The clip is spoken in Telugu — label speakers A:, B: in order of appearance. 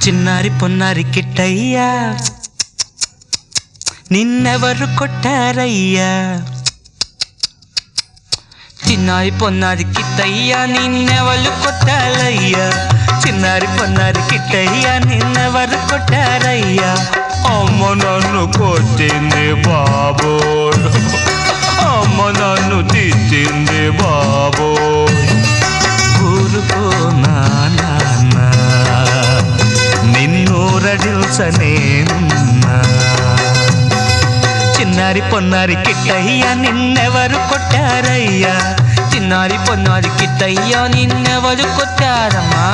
A: చిన్నారి పొన్నారి కిట్టయ్యా నిన్నెవరు కొట్టారయ్యా చిన్నారి పొన్నారి కిట్టయ్యా నిన్నెవరు కొట్టారయ్యా చిన్నారి పొన్నారి కిట్టయ్యా నిన్నెవరు కొట్టారయ్యా అమ్మ నన్ను కొట్టింది బాబోయ్ అమ్మ నన్ను తిట్టింది బాబోయ్ ఊరుకో నాన్న నిన్నూరడిల్సనేనున్నా చిన్నారి పొన్నారి కిట్టయ్యా నిన్నెవరు కొట్టారయ్యా చిన్నారి పొన్నారి కిట్టయ్యా నిన్నెవరు కొట్టారమ్మా